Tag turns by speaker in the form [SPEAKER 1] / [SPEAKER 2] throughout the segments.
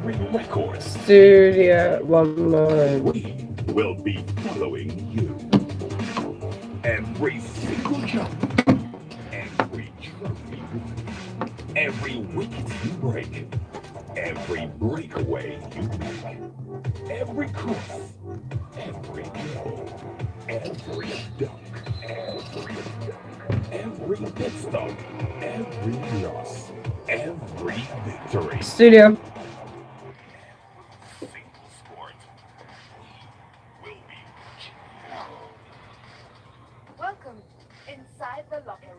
[SPEAKER 1] every record.
[SPEAKER 2] Studio one more.
[SPEAKER 1] We will be following you. Every single jump, every trophy, every wicket you break, every breakaway you make, every cross, every goal, every dunk, every pit stop, every loss, every victory.
[SPEAKER 2] Studio.
[SPEAKER 1] Single sport. Will be watching you.
[SPEAKER 3] Welcome inside the locker room.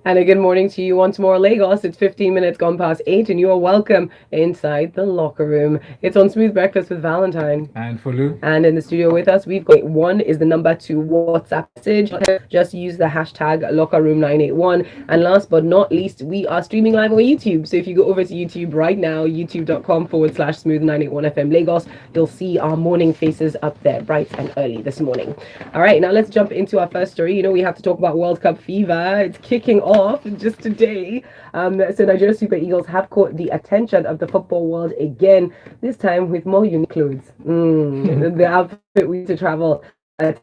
[SPEAKER 2] And a good morning to you once more, Lagos. It's 15 minutes gone past 8, and you are welcome inside the locker room. It's on Smooth Breakfast with Valentine.
[SPEAKER 4] And Folu.
[SPEAKER 2] And in the studio with us, we've got one is the number to WhatsApp message. Just use the hashtag lockerroom981. And last but not least, we are streaming live on YouTube. So if you go over to YouTube right now, youtube.com/smooth981FM Lagos, you'll see our morning faces up there bright and early this morning. All right, now let's jump into our first story. You know, we have to talk about World Cup fever. It's kicking off just today. So Nigeria Super Eagles have caught the attention of the football world again, this time with more unique clothes. The outfit we need to travel to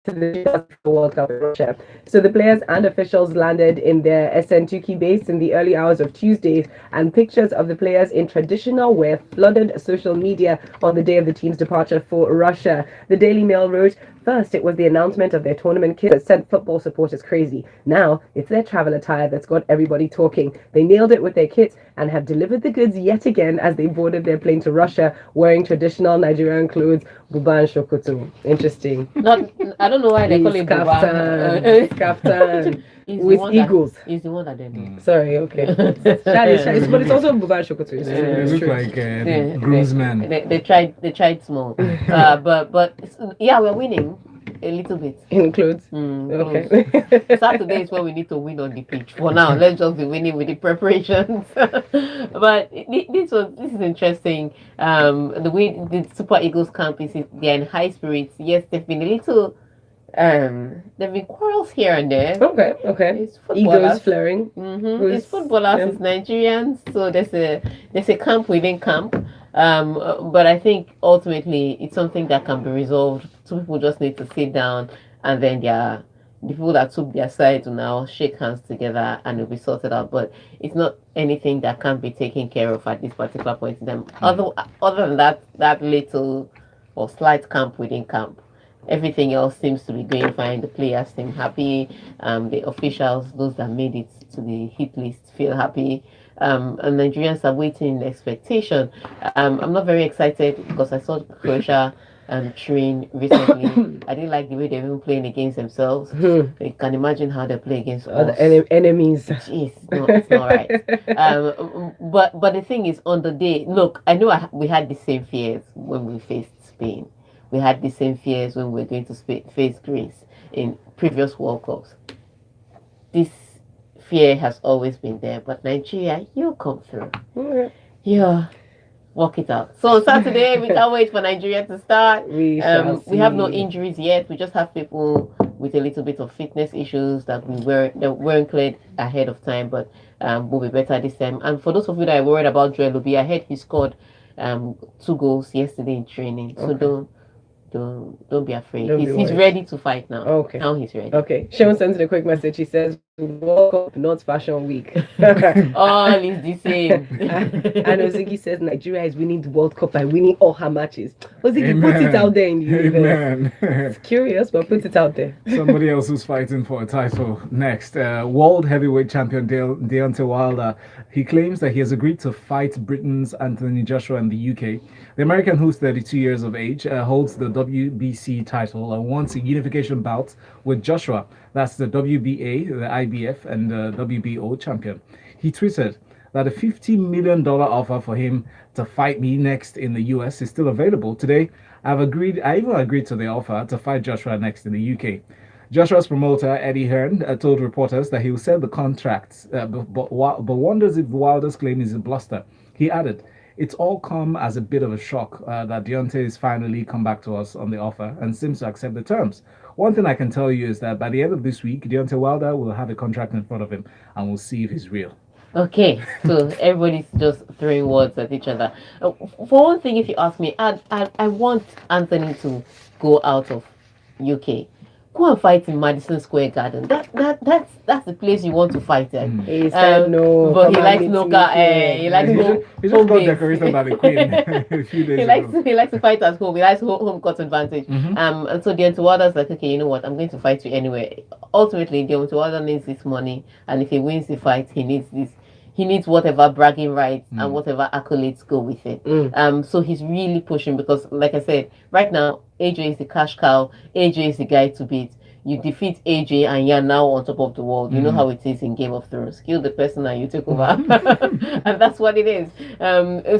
[SPEAKER 2] the World Cup in Russia. So the players and officials landed in their Esentuki base in the early hours of Tuesday, and pictures of the players in traditional wear flooded social media on the day of the team's departure for Russia. The Daily Mail wrote, "First, it was the announcement of their tournament kit that sent football supporters crazy. Now, it's their travel attire that's got everybody talking. They nailed it with their kits and have delivered the goods yet again as they boarded their plane to Russia wearing traditional Nigerian clothes, buba and shokoto." Interesting.
[SPEAKER 5] I don't know why they call it
[SPEAKER 2] Kaftan. Kaftan. With eagles.
[SPEAKER 5] He's the one that they do.
[SPEAKER 2] Sorry, okay. Shadi, but it's also buba and shokoto.
[SPEAKER 4] They look like groomsmen.
[SPEAKER 5] They tried small. But yeah, we're winning a little bit.
[SPEAKER 2] In clothes.
[SPEAKER 5] Okay. Saturday is when we need to win on the pitch. For now, let's just be winning with the preparations. But this is interesting. The way the Super Eagles camp is, they're in high spirits. Yes, they've been a little. There've been quarrels here and there.
[SPEAKER 2] Okay.
[SPEAKER 5] It's footballers.
[SPEAKER 2] Egos flaring.
[SPEAKER 5] It's footballers. Yeah. It's Nigerians. So there's a camp within camp. But I think ultimately it's something that can be resolved. Two people just need to sit down, and then the people that took their side to now shake hands together, and it'll be sorted out. But it's not anything that can be taken care of at this particular point in time. Other than that little or slight camp within camp, everything else seems to be going fine. The players seem happy. The officials, those that made it to the hit list, feel happy. And Nigerians are waiting in expectation. I'm not very excited because I saw Croatia train recently. I didn't like the way they've been playing against themselves. You can imagine how they play against us.
[SPEAKER 2] Enemies.
[SPEAKER 5] Jeez, no, it's not right. But the thing is, on the day, look, I know we had the same fears when we faced Spain. We had the same fears when we were going to face Greece in previous World Cups. This fear has always been there, but Nigeria, you'll come through. Yeah, work it out. So on Saturday, we can't wait for Nigeria to start. We have no injuries yet. We just have people with a little bit of fitness issues that weren't cleared ahead of time, but will be better this time. And for those of you that are worried about Joel Obi, I heard he scored 2 goals yesterday in training. So don't be afraid. He's ready to fight now.
[SPEAKER 2] Okay.
[SPEAKER 5] Now he's ready.
[SPEAKER 2] Okay. Sean sends a quick message. He says, "World Cup, not Fashion Week."
[SPEAKER 5] All is the same.
[SPEAKER 2] And Ozigi says Nigeria is winning the World Cup by winning all her matches. Ozigi, put it out there in the universe. It's curious, but put it out there.
[SPEAKER 4] Somebody else who's fighting for a title next. World heavyweight champion Deontay Wilder. He claims that he has agreed to fight Britain's Anthony Joshua in the UK. The American, who's 32 years of age, holds the WBC title and wants a unification bout with Joshua. That's the WBA, the IBF, and the WBO champion. He tweeted that a $50 million offer for him to fight me next in the US is still available. Today, I even agreed to the offer to fight Joshua next in the UK. Joshua's promoter, Eddie Hearn, told reporters that he will send the contracts, but wonders if Wilder's claim is a bluster. He added, "It's all come as a bit of a shock that Deontay has finally come back to us on the offer and seems to accept the terms. One thing I can tell you is that by the end of this week, Deontay Wilder will have a contract in front of him and we'll see if he's real."
[SPEAKER 5] Okay, so everybody's just throwing words at each other. For one thing, if you ask me, I want Anthony to go out of UK. Go and fight in Madison Square Garden. That's the place you want to fight at.
[SPEAKER 2] He said no.
[SPEAKER 5] But
[SPEAKER 2] Come
[SPEAKER 5] he
[SPEAKER 2] and
[SPEAKER 5] likes
[SPEAKER 2] meet
[SPEAKER 5] no
[SPEAKER 2] me
[SPEAKER 5] car.
[SPEAKER 2] here.
[SPEAKER 5] He likes
[SPEAKER 4] he
[SPEAKER 5] home,
[SPEAKER 4] just, he just
[SPEAKER 5] home
[SPEAKER 4] got
[SPEAKER 5] base.
[SPEAKER 4] decorated by the Queen a few days ago.
[SPEAKER 5] He likes to fight at home. He likes home court advantage.
[SPEAKER 4] Mhm.
[SPEAKER 5] And so Deontay Wilder's like, okay, you know what? I'm going to fight you anyway. Ultimately, Deontay Wilder needs this money, and if he wins the fight, he needs this. He needs whatever bragging rights and whatever accolades go with it. So he's really pushing because, like I said, right now AJ is the cash cow. AJ is the guy to beat. You defeat AJ and you're now on top of the world. You know how it is in Game of Thrones. Kill the person and you take over, and that's what it is.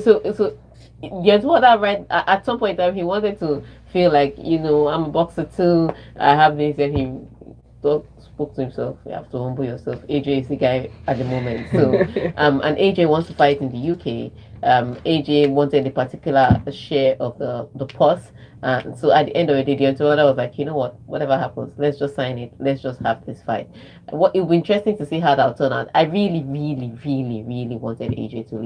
[SPEAKER 5] So yes, what I read at some point in time, he wanted to feel like, I'm a boxer too. I have this, and he spoke to himself. You have to humble yourself. AJ is the guy at the moment. So, and AJ wants to fight in the UK. AJ wanted a particular share of the purse. So at the end of the day, Deontay Wilder was like, you know what? Whatever happens, let's just sign it. Let's just have this fight. What It will be interesting to see how that'll turn out. I really, really, really, really wanted AJ to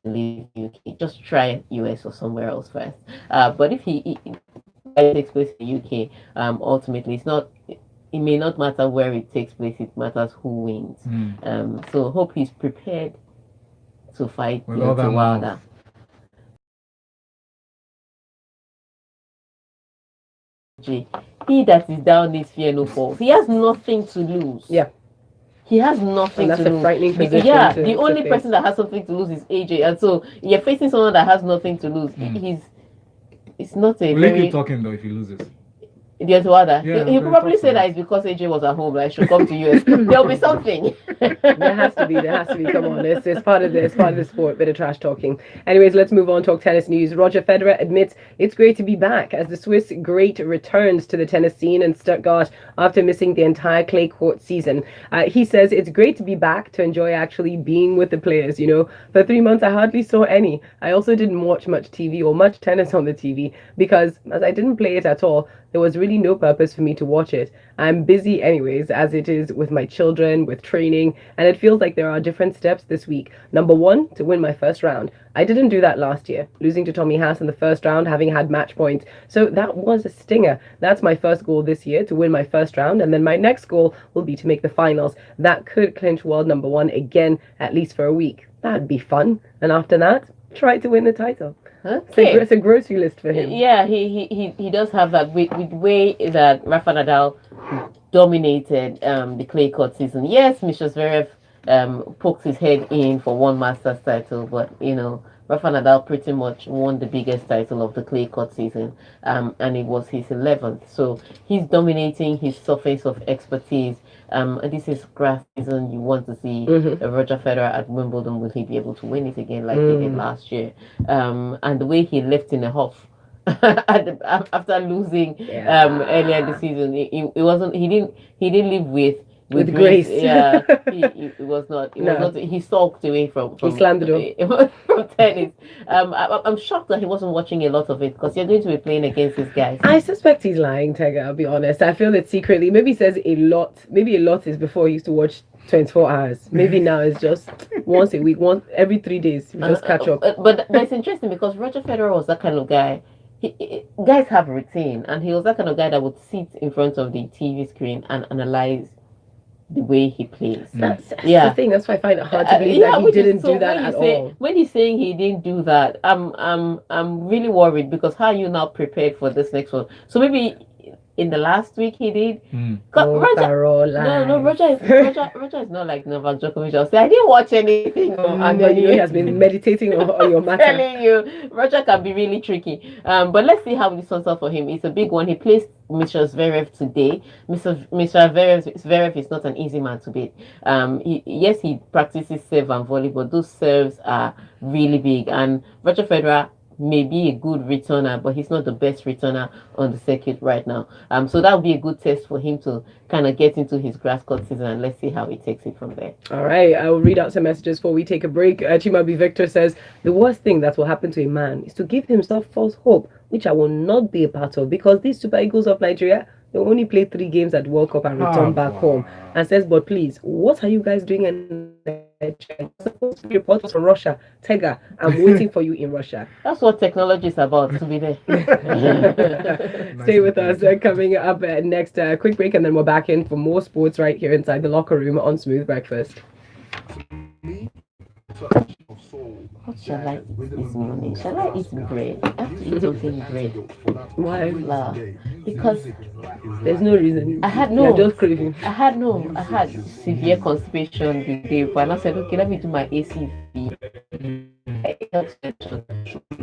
[SPEAKER 5] leave UK. Just try US or somewhere else first. But if he takes place in the UK, ultimately it's not. It may not matter where it takes place. It matters who wins. So hope he's prepared to fight
[SPEAKER 4] With all that
[SPEAKER 5] Deontay
[SPEAKER 4] mouth.
[SPEAKER 5] Wilder. He that is down needs fear no falls. He has nothing to lose.
[SPEAKER 2] Yeah.
[SPEAKER 5] He has nothing
[SPEAKER 2] And that's
[SPEAKER 5] to
[SPEAKER 2] a
[SPEAKER 5] lose.
[SPEAKER 2] frightening
[SPEAKER 5] The-
[SPEAKER 2] position
[SPEAKER 5] yeah,
[SPEAKER 2] to-
[SPEAKER 5] the
[SPEAKER 2] to
[SPEAKER 5] only
[SPEAKER 2] face.
[SPEAKER 5] person that has something to lose is AJ, and so you're facing someone that has nothing to lose. It's not a
[SPEAKER 4] Will he
[SPEAKER 5] very
[SPEAKER 4] keep talking though if he loses?
[SPEAKER 5] Deontay Wilder.
[SPEAKER 4] Yeah,
[SPEAKER 5] He
[SPEAKER 4] but
[SPEAKER 5] probably
[SPEAKER 4] talk
[SPEAKER 5] said
[SPEAKER 4] to
[SPEAKER 5] that
[SPEAKER 4] us.
[SPEAKER 5] it's because AJ was at home. That I should come to US. There'll be something.
[SPEAKER 2] There has to be. Come on, it's part of the sport. Bit of trash talking. Anyways, let's move on. Talk tennis news. Roger Federer admits it's great to be back as the Swiss great returns to the tennis scene in Stuttgart after missing the entire clay court season. He says it's great to be back to enjoy actually being with the players. For 3 months I hardly saw any. I also didn't watch much TV or much tennis on the TV because as I didn't play it at all, there was really no purpose for me to watch it. I'm busy anyways, as it is with my children, with training, and it feels like there are different steps this week. Number one, to win my first round. I didn't do that last year, losing to Tommy Haas in the first round, having had match points. So that was a stinger. That's my first goal this year, to win my first round, and then my next goal will be to make the finals. That could clinch world number one again, at least for a week. That'd be fun. And after that, try to win the title.
[SPEAKER 5] Okay.
[SPEAKER 2] It's a grocery list for him.
[SPEAKER 5] Yeah, he does have that with the way that Rafa Nadal dominated the clay court season. Yes, Mr. Zverev poked his head in for one Masters title, but Rafa Nadal pretty much won the biggest title of the clay court season, and it was his 11th. So he's dominating his surface of expertise. And this is grass season. You want to see Roger Federer at Wimbledon. Will he be able to win it again like he did last year? And the way he left in a huff after losing earlier this season, it wasn't. He didn't live with
[SPEAKER 2] grace.
[SPEAKER 5] Yeah, it was not. It was not. He sulked away from.
[SPEAKER 2] He slammed the
[SPEAKER 5] door from tennis. I'm shocked that he wasn't watching a lot of it because you're going to be playing against these guys.
[SPEAKER 2] I suspect he's lying, Tega. I'll be honest. I feel that secretly, maybe he says a lot. Maybe a lot is before he used to watch 24 hours. Maybe now it's just once a week, every 3 days. You just catch up.
[SPEAKER 5] But it's interesting because Roger Federer was that kind of guy. Guys have a routine, and he was that kind of guy that would sit in front of the TV screen and analyze the way he plays.
[SPEAKER 2] That's the thing. That's why I find it hard to believe that he didn't do that at all.
[SPEAKER 5] When he's saying he didn't do that, I'm really worried because how are you now prepared for this next one? So maybe in the last week he did. Roger is not like Novak Djokovic. I'll say I didn't watch anything.
[SPEAKER 2] And then he has been meditating on your matter.
[SPEAKER 5] I'm telling you, Roger can be really tricky. But let's see how this turns out for him. It's a big one. He plays Mr. Zverev today. Mr. Zverev is not an easy man to beat. He practices serve and volley, but those serves are really big. And Roger Federer may be a good returner, but he's not the best returner on the circuit right now. So that would be a good test for him to kind of get into his grass court season, and let's see how he takes it from there.
[SPEAKER 2] All right, I will read out some messages before we take a break. Chimabi Victor says, the worst thing that will happen to a man is to give himself false hope, which I will not be a part of because these Super Eagles of Nigeria, they only play 3 games at World Cup and return back home. And says, but please, what are you guys doing in supposed to be reporters from Russia. Tega, I'm waiting for you in Russia.
[SPEAKER 5] That's what technology is about, to be there.
[SPEAKER 2] Stay with us. Coming up next, quick break, and then we're back in for more sports right here inside the locker room on Smooth Breakfast.
[SPEAKER 5] What shall I eat this morning? Shall I eat bread? I have to eat something bread.
[SPEAKER 2] Why?
[SPEAKER 5] Flour. Because
[SPEAKER 2] There's no reason.
[SPEAKER 5] I had
[SPEAKER 2] You're
[SPEAKER 5] no.
[SPEAKER 2] just craving.
[SPEAKER 5] I had severe constipation the day before, and I said, okay, let me do my ACV.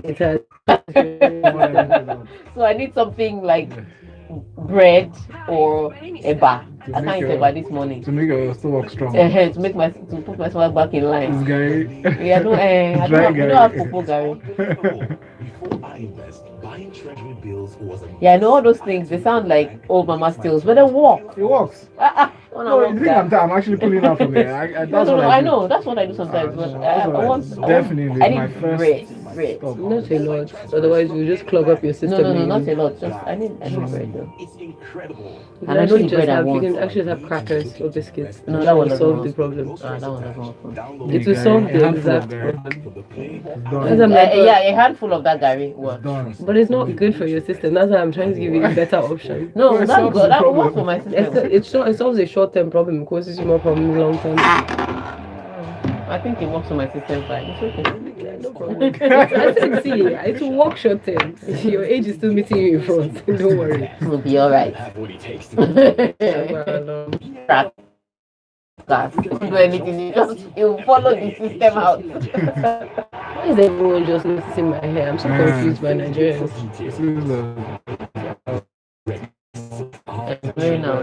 [SPEAKER 2] It has.
[SPEAKER 5] So I need something like bread or eba. I can't eat eba this morning.
[SPEAKER 4] To make your stomach strong.
[SPEAKER 5] To put my stomach back in line.
[SPEAKER 4] Gary.
[SPEAKER 5] Yeah, no, I don't have popo, Gary.
[SPEAKER 1] Before I invest, buying treasury bills was a
[SPEAKER 5] Yeah, I know all those things. They sound like old mama's tales, but they work.
[SPEAKER 4] It works. No, you think I'm actually pulling out from there.
[SPEAKER 5] I know. That's what I do sometimes. But I want
[SPEAKER 4] definitely
[SPEAKER 5] I
[SPEAKER 4] my
[SPEAKER 5] need
[SPEAKER 4] first
[SPEAKER 5] bread.
[SPEAKER 4] stop.
[SPEAKER 2] Not a lot. Otherwise, you just clog up your system.
[SPEAKER 5] No, not a lot. Just I need bread though.
[SPEAKER 1] It's incredible.
[SPEAKER 5] And I know the
[SPEAKER 2] just
[SPEAKER 5] bread I
[SPEAKER 2] have, you
[SPEAKER 5] want.
[SPEAKER 2] can actually have crackers or biscuits.
[SPEAKER 5] No, that one
[SPEAKER 2] will
[SPEAKER 5] doesn't
[SPEAKER 2] solve
[SPEAKER 5] work.
[SPEAKER 2] the problem.
[SPEAKER 5] That one doesn't work.
[SPEAKER 2] It will solve the
[SPEAKER 4] handful of
[SPEAKER 2] exact
[SPEAKER 4] Gary.
[SPEAKER 2] problem.
[SPEAKER 4] It's
[SPEAKER 2] That's
[SPEAKER 4] done.
[SPEAKER 2] why I'm
[SPEAKER 5] Yeah, a handful of that Gary works.
[SPEAKER 4] Done.
[SPEAKER 2] But it's not good for your system. That's why I'm trying to give you a better option.
[SPEAKER 5] No,
[SPEAKER 4] Well, it
[SPEAKER 5] that's
[SPEAKER 4] solves
[SPEAKER 5] good.
[SPEAKER 4] the
[SPEAKER 5] That
[SPEAKER 4] problem.
[SPEAKER 5] works for my system.
[SPEAKER 2] It solves a short-term problem. It causes you more problems long-term.
[SPEAKER 5] I think it works for my system fine. It's okay.
[SPEAKER 2] No problem. I said, see, it will work short-term. Your age is still meeting you in front. Don't worry.
[SPEAKER 5] We'll be alright.
[SPEAKER 1] Have what it takes to
[SPEAKER 5] Do anything, you follow the system out.
[SPEAKER 2] Why is everyone just noticing my hair? I'm so confused by Nigerians.
[SPEAKER 4] This is
[SPEAKER 5] Very now.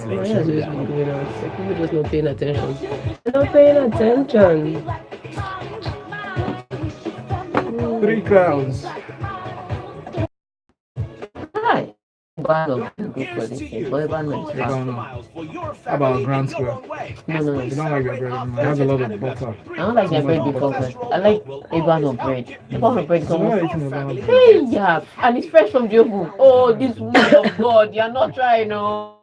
[SPEAKER 2] My hair has always been going on. It's like people just not paying attention. They're not paying attention.
[SPEAKER 4] 3 crowns.
[SPEAKER 5] Hi. Ban of good for this thing. Boy, ban of this.
[SPEAKER 4] How about Grand Square?
[SPEAKER 5] No.
[SPEAKER 4] You don't like their bread anymore. It has a lot of butter.
[SPEAKER 5] I don't like their bread before, but I like a ban of bread. A ban of bread
[SPEAKER 4] So why are you
[SPEAKER 5] comes.
[SPEAKER 4] eating a banana?
[SPEAKER 5] Hey, yeah, and it's fresh from the oven. Oh, this woman of God, you're not trying, no.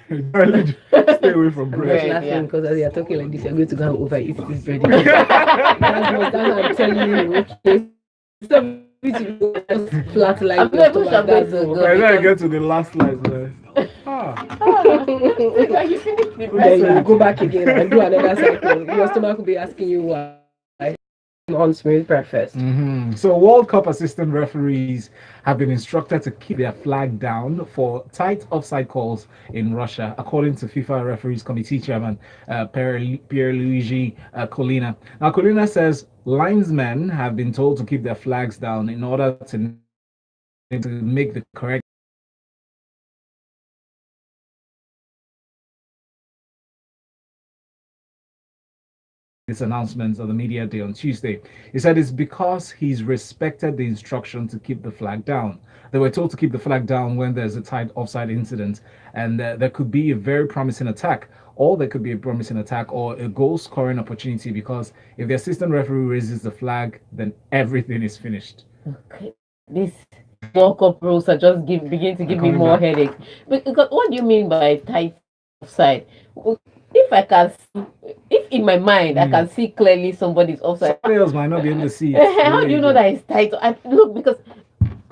[SPEAKER 4] Stay away from
[SPEAKER 2] I'm
[SPEAKER 4] bread.
[SPEAKER 2] just laughing
[SPEAKER 5] yeah.
[SPEAKER 2] because as you're talking like this, you're going to go and overeat this bread. That's what I'm telling you. Okay. Stop eating just flat like
[SPEAKER 5] I'm never sure I'm going to
[SPEAKER 2] that.
[SPEAKER 5] go.
[SPEAKER 4] By the time I get to the last slice, ah,
[SPEAKER 5] Like you finish the
[SPEAKER 2] Then
[SPEAKER 5] bread.
[SPEAKER 2] you go back again and do another cycle. Your stomach will be asking you why. On Smooth Breakfast.
[SPEAKER 4] So World Cup assistant referees have been instructed to keep their flag down for tight offside calls in Russia, according to FIFA Referees Committee Chairman Pierluigi Collina. Now, Collina says linesmen have been told to keep their flags down in order to make the correct this announcement of the media day on Tuesday. He said it's because he's respected the instruction to keep the flag down. They were told to keep the flag down when there's a tight offside incident, and there could be a very promising attack, or there could be a promising attack or a goal scoring opportunity, because if the assistant referee raises the flag, then everything is finished.
[SPEAKER 5] Okay. This World Cup rules are just begin to give me
[SPEAKER 4] coming
[SPEAKER 5] more
[SPEAKER 4] back.
[SPEAKER 5] headache. Because what do you mean by tight offside? If in my mind I can see clearly somebody's offside,
[SPEAKER 4] Somebody else might not be able to see it.
[SPEAKER 5] how do you know that it's tight? Look, because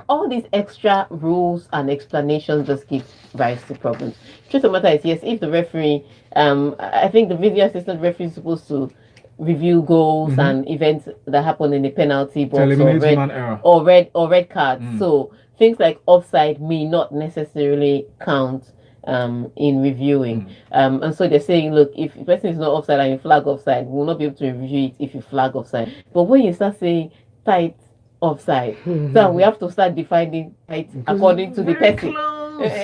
[SPEAKER 5] all these extra rules and explanations just give rise to problems. Truth of the matter is, yes, if the referee, I think the video assistant referee is supposed to review goals and events that happen in the penalty
[SPEAKER 4] To
[SPEAKER 5] box
[SPEAKER 4] eliminate human error.
[SPEAKER 5] or red cards. So things like offside may not necessarily count in reviewing. And so they're saying, look, if the person is not offside and you flag offside, we will not be able to review it if you flag offside. But when you start saying tight offside, so we have to start defining tight according to the person.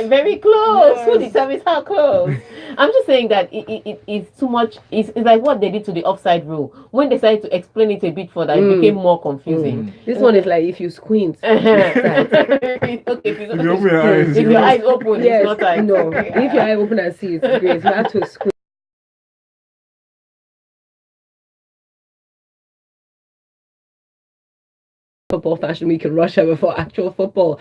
[SPEAKER 5] Very close.
[SPEAKER 2] Yes.
[SPEAKER 5] Who determines how close? I'm just saying that it's too much. It's like what they did to the offside rule. When they started to explain it a bit further, it became more confusing.
[SPEAKER 2] This one is like if you squint.
[SPEAKER 5] Okay, if
[SPEAKER 4] you open your eyes,
[SPEAKER 5] if your eyes open,
[SPEAKER 2] Yes,
[SPEAKER 5] it's not tight.
[SPEAKER 2] no. If your eye open and see, it's great. You have to squint. Football fashion week in Russia before actual football.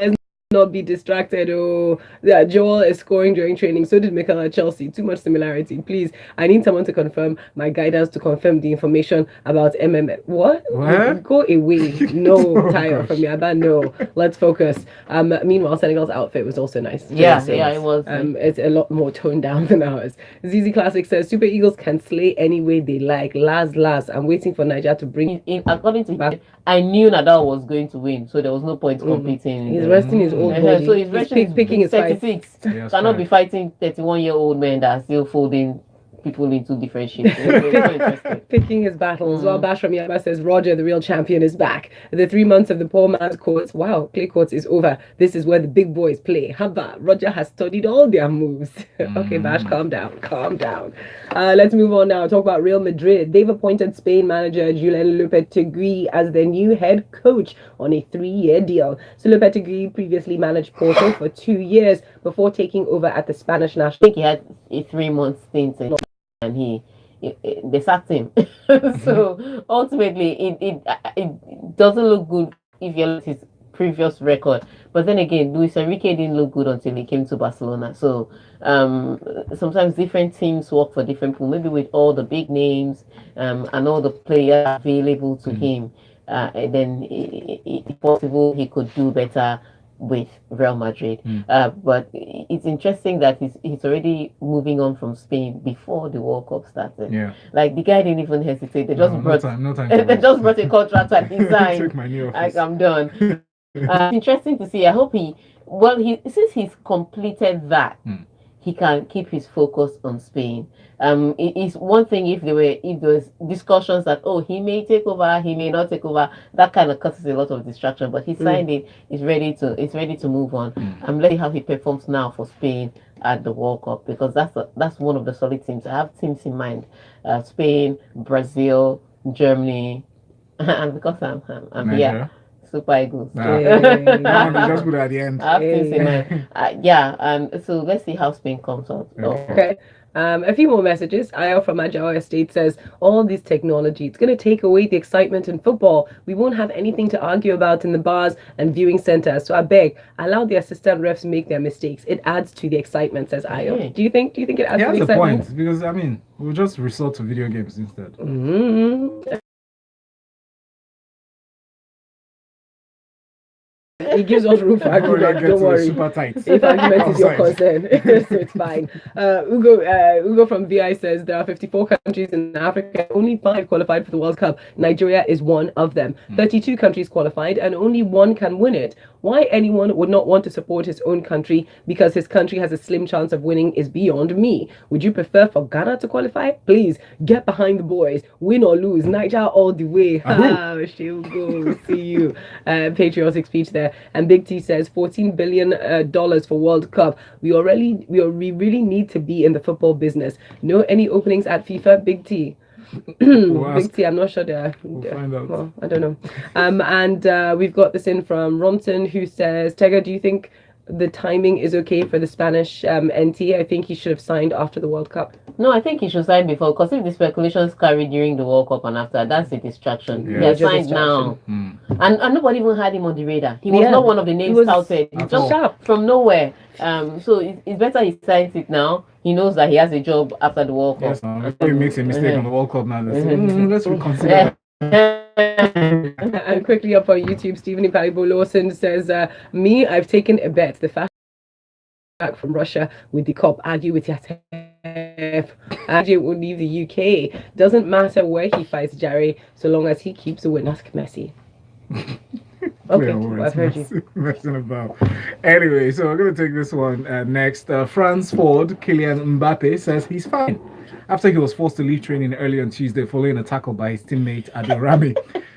[SPEAKER 2] not be distracted. Oh, yeah, Joel is scoring during training. So did Mikel at Chelsea. Too much similarity. Please, I need someone to confirm my guidance to confirm the information about MMA. What?
[SPEAKER 4] What?
[SPEAKER 2] Go away. No,
[SPEAKER 4] Oh,
[SPEAKER 2] Tayo
[SPEAKER 4] gosh.
[SPEAKER 2] from Yaba. No, let's focus. Meanwhile, Senegal's outfit was also nice.
[SPEAKER 5] Yeah,
[SPEAKER 2] Jersey.
[SPEAKER 5] yeah, it was.
[SPEAKER 2] It's a lot more toned down than ours. ZZ Classic says Super Eagles can slay any way they like. Last. I'm waiting for Niger to bring.
[SPEAKER 5] According to him, I knew Nadal was going to win, so there was no point competing.
[SPEAKER 2] He's resting his old
[SPEAKER 5] Uh-huh,
[SPEAKER 2] body.
[SPEAKER 5] so he's resting
[SPEAKER 2] picking his fight.
[SPEAKER 5] 36.
[SPEAKER 4] Yes,
[SPEAKER 5] Cannot
[SPEAKER 4] right.
[SPEAKER 5] be fighting 31-year-old men that are still folding people into different shapes. It's so interesting.
[SPEAKER 2] Picking his battles. While Bash from Yaba says Roger, the real champion, is back. The 3 months of the poor man's courts, wow, clay courts is over. This is where the big boys play. Haba, Roger has studied all their moves. Okay, Bash, calm down. Let's move on now. Talk about Real Madrid. They've appointed Spain manager Julen Lopetegui as their new head coach on a 3-year deal. So Lopetegui previously managed Porto for 2 years before taking over at the Spanish
[SPEAKER 5] I
[SPEAKER 2] national.
[SPEAKER 5] think he had a 3-month stint and they sacked him. So ultimately, it doesn't look good if you look at his previous record. But then again, Luis Enrique didn't look good until he came to Barcelona. So sometimes different teams work for different people. Maybe with all the big names and all the players available to him, and then if possible, he could do better with Real Madrid. But it's interesting that he's already moving on from Spain before the World Cup started.
[SPEAKER 4] Yeah.
[SPEAKER 5] Like the guy didn't even hesitate. They just brought
[SPEAKER 4] no time
[SPEAKER 5] they just brought a contract and he signed.
[SPEAKER 4] Took my new
[SPEAKER 5] Like
[SPEAKER 4] office.
[SPEAKER 5] I'm done. Interesting to see. I hope since he's completed that, he can keep his focus on Spain. It is one thing if there was discussions that he may take over, he may not take over. That kind of causes a lot of distraction. But he signed it. It's ready to move on. Let's see how he performs now for Spain at the World Cup, because that's one of the solid teams. I have teams in mind: Spain, Brazil, Germany, and because I'm here.
[SPEAKER 4] Nigeria.
[SPEAKER 5] Super Eagles.
[SPEAKER 4] Nah.
[SPEAKER 2] Hey.
[SPEAKER 4] No, they just put it at the end.
[SPEAKER 5] I have things in mind. So let's see how Spain comes out.
[SPEAKER 2] Okay. A few more messages. Ayo from Agile Estate says, all this technology, it's going to take away the excitement in football. We won't have anything to argue about in the bars and viewing centers. So I beg, allow the assistant refs make their mistakes. It adds to the excitement, says Ayo.
[SPEAKER 5] Yeah.
[SPEAKER 2] Do you think it adds
[SPEAKER 4] He
[SPEAKER 2] to
[SPEAKER 4] has
[SPEAKER 2] the
[SPEAKER 4] a
[SPEAKER 2] excitement?
[SPEAKER 4] point, because we'll just resort to video games instead.
[SPEAKER 2] It gives us room for argument. Don't worry.
[SPEAKER 4] Super tight.
[SPEAKER 2] If argument is your
[SPEAKER 4] Offside.
[SPEAKER 2] concern, so it's fine. Ugo from VI says there are 54 countries in Africa, only 5 qualified for the World Cup. Nigeria is one of them. 32 countries qualified, and only 1 can win it. Why anyone would not want to support his own country because his country has a slim chance of winning is beyond me. Would you prefer for Ghana to qualify? Please get behind the boys. Win or lose, Niger all the way. She'll go. See you. Patriotic speech there. And Big T says $14 billion for World Cup. We really need to be in the football business. Know any openings at FIFA? Big T. Big T, I'm not sure
[SPEAKER 4] We'll find out.
[SPEAKER 2] Well, I don't know. And we've got this in from Romson, who says, Tega, do you think the timing is okay for the Spanish NT? I think he should have signed after the World Cup.
[SPEAKER 5] No, I think he should sign before, because if the speculations carry during the World Cup and after, that's a distraction.
[SPEAKER 4] Yeah.
[SPEAKER 5] He has
[SPEAKER 2] Major
[SPEAKER 5] signed now. And nobody even had him on the radar. He was
[SPEAKER 2] Yeah.
[SPEAKER 5] not one of the names
[SPEAKER 2] He was
[SPEAKER 5] touted. He's just
[SPEAKER 2] sharp.
[SPEAKER 5] from nowhere. So it's better he signs it now. He knows that he has a job after the World Cup.
[SPEAKER 4] Yes, if he makes a mistake on the World Cup now, let's reconsider.
[SPEAKER 2] And quickly up on YouTube, Stephen Ipalibo Lawson says, me, I've taken a bet. The fact back from Russia with the cop, argue with Yatef. Argue will leave the UK. Doesn't matter where he fights Jerry, so long as he keeps the win. Ask Messi. Okay, I've heard you.
[SPEAKER 4] Messing about. Anyway, so we're going to take this one next. France Ford, Kylian Mbappe, says he's fine after he was forced to leave training early on Tuesday following a tackle by his teammate Adil Rami.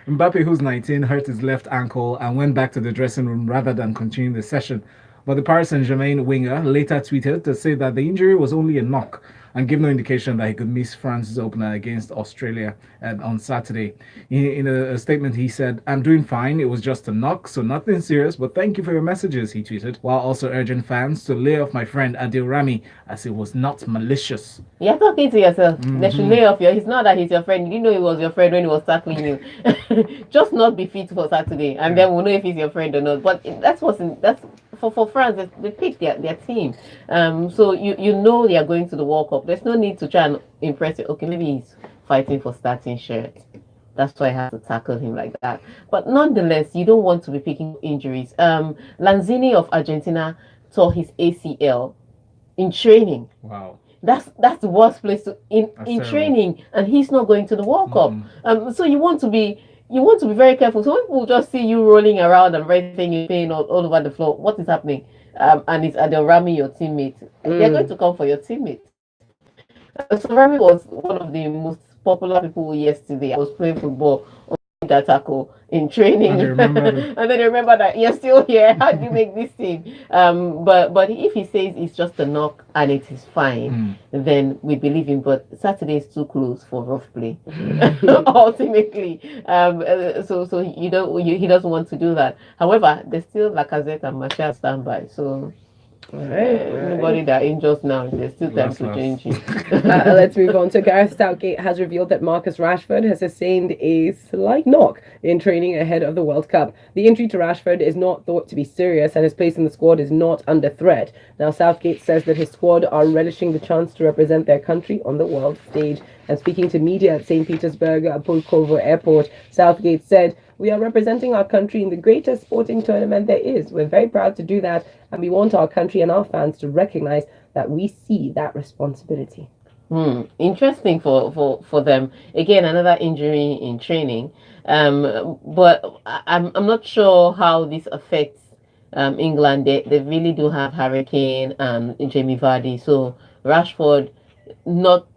[SPEAKER 4] Mbappe, who's 19, hurt his left ankle and went back to the dressing room rather than continuing the session. But the Paris Saint-Germain winger later tweeted to say that the injury was only a knock and give no indication that he could miss France's opener against Australia on Saturday. In a statement, he said, "I'm doing fine. It was just a knock, so nothing serious, but thank you for your messages," he tweeted, while also urging fans to lay off my friend Adil Rami as it was not malicious.
[SPEAKER 5] You're talking to yourself. They should lay off you. It's not that he's your friend. You didn't know he was your friend when he was tackling you. Just not be fit for Saturday, and then we'll know if he's your friend or not. But that's for France, they pick their team. So you know they are going to the World Cup. There's no need to try and impress it. Okay, maybe he's fighting for starting shirt. That's why I have to tackle him like that. But nonetheless, you don't want to be picking injuries. Lanzini of Argentina tore his ACL in training.
[SPEAKER 4] Wow.
[SPEAKER 5] That's the worst place to in training, and he's not going to the World Cup. So you want to be very careful. So when people just see you rolling around and everything in pain all over the floor, what is happening? And they're ramming your teammate. They're going to come for your teammate. So Rami was one of the most popular people yesterday. I was playing football on that tackle in training, and then they remember that you're still here. How do you make this team? But if he says it's just a knock and it is fine, then we believe him. But Saturday is too close for rough play. Ultimately, so he doesn't want to do that. However, there's still Lacazette and Martial standby. So. Anybody that injures now, there's still time to change it.
[SPEAKER 2] Let's move on. So Gareth Southgate has revealed that Marcus Rashford has sustained a slight knock in training ahead of the World Cup. The injury to Rashford is not thought to be serious, and his place in the squad is not under threat. Now, Southgate says that his squad are relishing the chance to represent their country on the world stage. And speaking to media at St. Petersburg Pulkovo Airport, Southgate said, "We are representing our country in the greatest sporting tournament there is. We're very proud to do that, and we want our country and our fans to recognize that we see that responsibility."
[SPEAKER 5] Interesting for them. Again, another injury in training. But I'm not sure how this affects England. They really do have Harry Kane and Jamie Vardy. So Rashford, not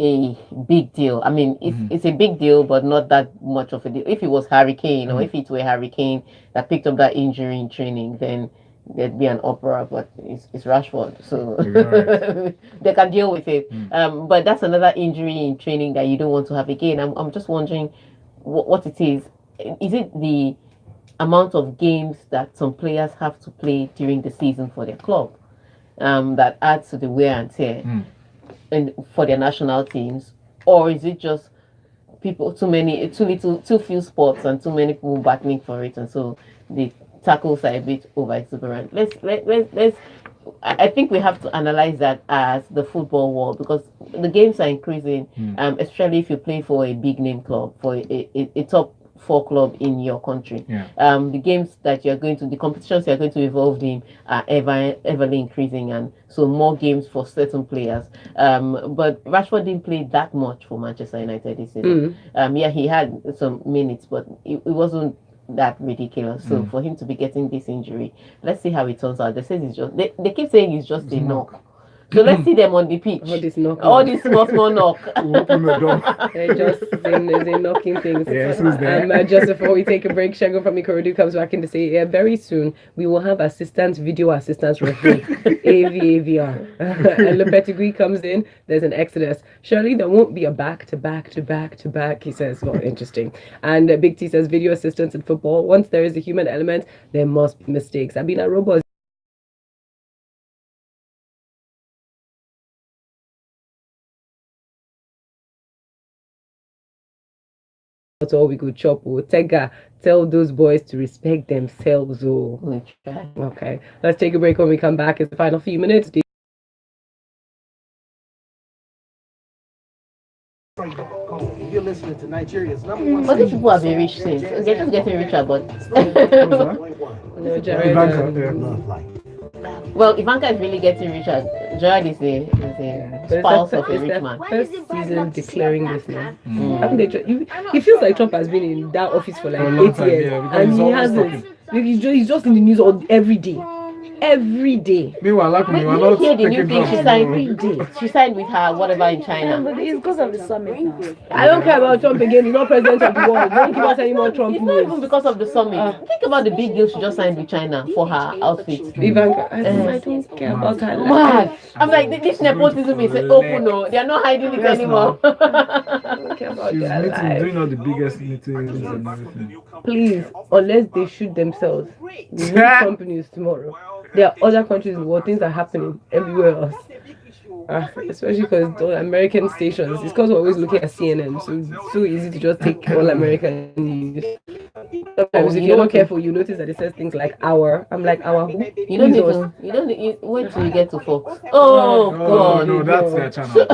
[SPEAKER 5] a big deal. I mean, it's a big deal, but not that much of a deal. If it was Harry Kane, or if it were Harry Kane that picked up that injury in training, then there'd be an opera. But it's Rashford, so they can deal with it. But that's another injury in training that you don't want to have again. I'm just wondering what it is. Is it the amount of games that some players have to play during the season for their club that adds to the wear and tear? And for their national teams, or is it just people too few sports and too many people battling for it, and so the tackles are a bit over exuberant? Let's I think we have to analyze that as the football world, because the games are increasing, especially if you play for a big name club, for a top 4 club in your country. The games that you're going to, the competitions you're going to involve in are everly increasing, and so more games for certain players. But Rashford didn't play that much for Manchester United this season. He had some minutes, but it wasn't that ridiculous. So for him to be getting this injury, let's see how it turns out. They say it's just they keep saying it's just a knock. So let's see them on the pitch. All this small knock.
[SPEAKER 4] Open the door.
[SPEAKER 2] They're just they're knocking things. Just before we take a break, Shango from Ikorodu comes back in to say, very soon we will have video assistance referee, AVR. And Le Petitgui comes in. There's an exodus. Surely there won't be a back to back. He says, well, interesting. And Big T says, video assistance in football. Once there is a human element, there must be mistakes. Abina Robo. That's all we could chop. Tega, tell those boys to respect themselves. Okay, let's take a break. When we come back, it's the final few minutes.
[SPEAKER 6] You're listening to Nigeria's number one.
[SPEAKER 5] But these people have been rich since. They're just getting richer, but well, Ivanka is really getting richer. Jared is a spouse of a rich man.
[SPEAKER 2] First season declaring this now. It feels like Trump has been in that office for like 8 years, and he hasn't. He's just in the news every day. Every day.
[SPEAKER 4] Meanwhile, like me, we're not
[SPEAKER 5] hear the new thing she signed
[SPEAKER 2] every day.
[SPEAKER 5] She signed with her whatever in China.
[SPEAKER 7] But it's because of the summit now.
[SPEAKER 2] I don't care about Trump again. He's not president of the world. Don't give us any more Trump
[SPEAKER 5] It's not even because of the summit. Think about the big deal she just signed with China for her outfit.
[SPEAKER 2] Ivanka, I don't care about her.
[SPEAKER 5] Mad. I'm like, this nepotism is open. No, they are not hiding it anymore.
[SPEAKER 2] I don't care about
[SPEAKER 4] she's
[SPEAKER 2] their life.
[SPEAKER 4] doing all the biggest meetings and everything.
[SPEAKER 2] Please, unless they shoot themselves, we need companies tomorrow. There are other countries in the world, things are happening everywhere else. Especially because all American stations, it's because we're always looking at CNN, so it's so easy to just take all American news. Sometimes if you're not careful, you notice that it says things like our. I'm like, our who?
[SPEAKER 5] You don't
[SPEAKER 2] Who's
[SPEAKER 5] need
[SPEAKER 2] us?
[SPEAKER 5] to. You don't. Need, wait till you get to Fox. Oh
[SPEAKER 4] No,
[SPEAKER 5] God.
[SPEAKER 4] no, that's their channel.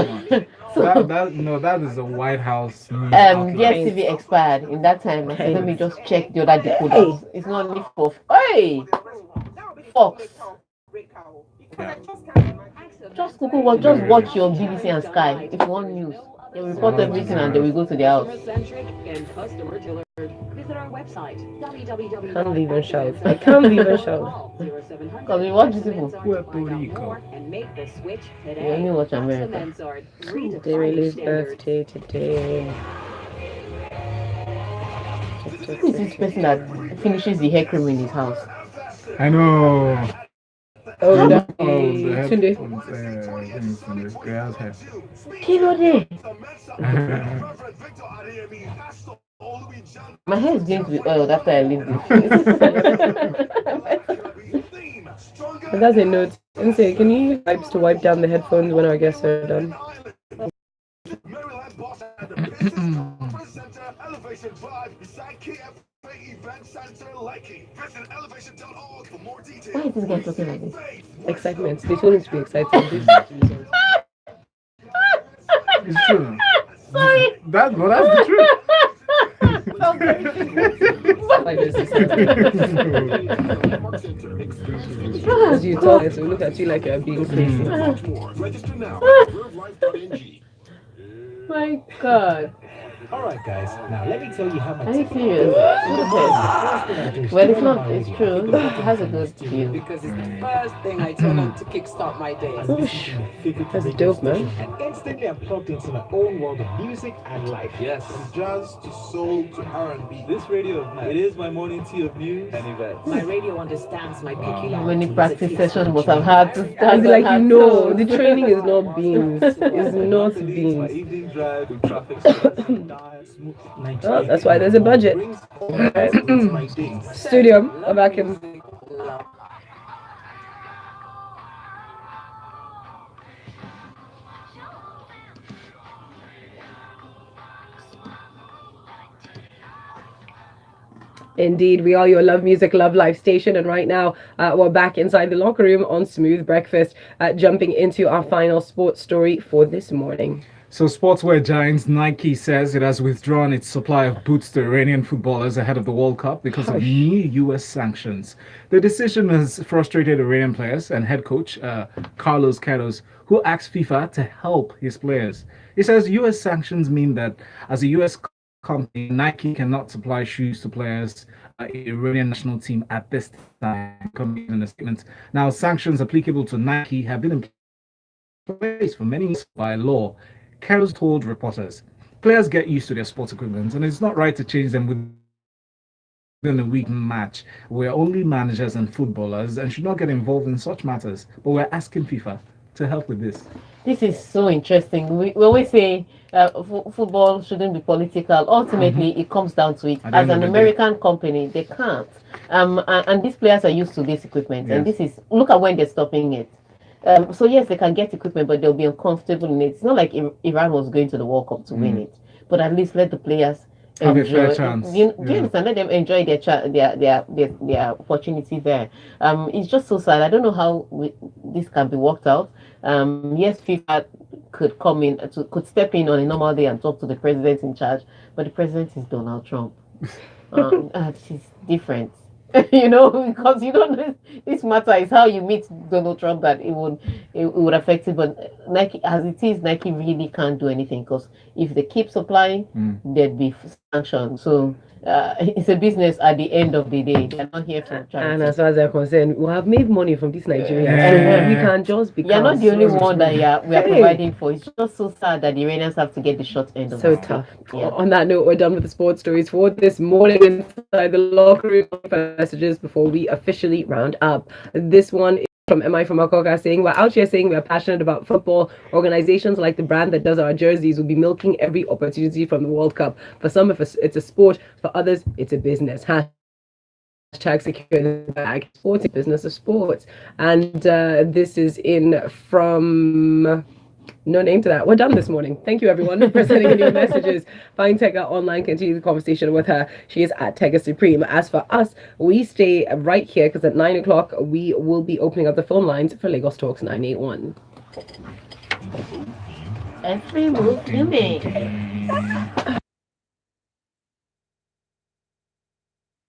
[SPEAKER 4] Come on. That is a White House news outlet.
[SPEAKER 5] DSTV expired in that time. I said, let me just check the other decoders. It's not only for hey Fox. Just Google what. Just watch your BBC and Sky if you want news. They report everything and they will go to their house.
[SPEAKER 7] Visit our website,
[SPEAKER 2] Can't even shout. I can't even shout.
[SPEAKER 5] Because we watch these people.
[SPEAKER 4] Puerto Rico.
[SPEAKER 7] and make the switch
[SPEAKER 5] You
[SPEAKER 7] today.
[SPEAKER 5] only watch America.
[SPEAKER 2] They released birthday today.
[SPEAKER 5] Who is this person that finishes the hair cream in his house?
[SPEAKER 4] I know.
[SPEAKER 2] Oh, that
[SPEAKER 4] the
[SPEAKER 2] Tunde.
[SPEAKER 4] headphones, girl's hair.
[SPEAKER 5] Kilo day. My hair is going to be oiled after I leave this place.
[SPEAKER 2] And that's a note. And say, can you use wipes to wipe down the headphones when our guests are done?
[SPEAKER 5] Why is this guy talking like this?
[SPEAKER 2] Excitement. They told him to be excited.
[SPEAKER 4] It's true.
[SPEAKER 5] Sorry.
[SPEAKER 4] That's the truth.
[SPEAKER 2] As you talk, so we look at you like you're being crazy.
[SPEAKER 1] Register now. RealLife.ng.
[SPEAKER 5] My God.
[SPEAKER 1] Alright guys, now let me tell you how my
[SPEAKER 5] Are you serious? Well, it's not. It's true. It has a good feel.
[SPEAKER 8] Because it's the first thing I turn on to kickstart my day.
[SPEAKER 2] That's dope, man.
[SPEAKER 1] And instantly I'm plugged into my own world of music and life.
[SPEAKER 9] Yes, from jazz to soul to R&B. This radio, it is my morning tea of news and events.
[SPEAKER 8] My radio understands my peculiar.
[SPEAKER 5] How many practice sessions must have had to start?
[SPEAKER 2] It's like, you know, the training is not beans. It's not
[SPEAKER 9] My
[SPEAKER 2] beans.
[SPEAKER 9] evening drive with traffic stress.
[SPEAKER 2] Oh, that's why there's a budget. Studio, I'm back in. Indeed, we are your Love Music, Love Life station, and right now we're back inside the locker room on Smooth Breakfast, jumping into our final sports story for this morning.
[SPEAKER 4] So, sportswear giant Nike says it has withdrawn its supply of boots to Iranian footballers ahead of the World Cup because of new U.S. sanctions. The decision has frustrated Iranian players and head coach Carlos Queiroz, who asked FIFA to help his players. He says U.S. sanctions mean that as a U.S. company, Nike cannot supply shoes to players in the Iranian national team at this time, coming in a statement. Now, sanctions applicable to Nike have been in place for many years by law. Queiroz told reporters, players get used to their sports equipment and it's not right to change them within a week match. We're only managers and footballers and should not get involved in such matters. But we're asking FIFA to help with this.
[SPEAKER 5] This is so interesting. We always say football shouldn't be political. Ultimately, it comes down to it. As an American company, they can't. And these players are used to this equipment.
[SPEAKER 4] Yes.
[SPEAKER 5] And this is, look at when they're stopping it. So yes, they can get equipment, but they'll be uncomfortable in it. It's not like Iran was going to the World Cup to win it. But at least let the players
[SPEAKER 4] have
[SPEAKER 5] enjoy.
[SPEAKER 4] a fair chance.
[SPEAKER 5] Do you understand? Let them enjoy their opportunity there. It's just so sad. I don't know how this can be worked out. Yes, FIFA could come in, could step in on a normal day and talk to the president in charge, but the president is Donald Trump. It's different. Because you don't know, this matter is how you meet Donald Trump that it would affect it. But Nike, as it is, Nike really can't do anything because if they keep supplying, there'd be sanctions. So it's a business at the end of the day. They're not here for charity.
[SPEAKER 2] And as far as they're concerned, we have made money from this Nigeria.
[SPEAKER 4] Yeah.
[SPEAKER 2] We can just become.
[SPEAKER 5] You're not the only one that we are providing for. It's just so sad that the Iranians have to get the short end of
[SPEAKER 2] So
[SPEAKER 5] the
[SPEAKER 2] tough.
[SPEAKER 5] Yeah.
[SPEAKER 2] On that note, we're done with the sports stories for this morning inside the locker room. Messages before we officially round up. This one is from MI from Akoka saying, we're out here saying we're passionate about football. Organizations like the brand that does our jerseys will be milking every opportunity from the World Cup. For some of us, it's a sport. For others, it's a business. Hashtag secure the bag. Sports, business of sports. And this is in from No name to that. We're done this morning. Thank you, everyone, for sending in your messages. Find Tega online. Continue the conversation with her. She is at Tega Supreme. As for us, we stay right here because at 9 o'clock, we will be opening up the phone lines for Lagos Talks 981.
[SPEAKER 5] Every move you make.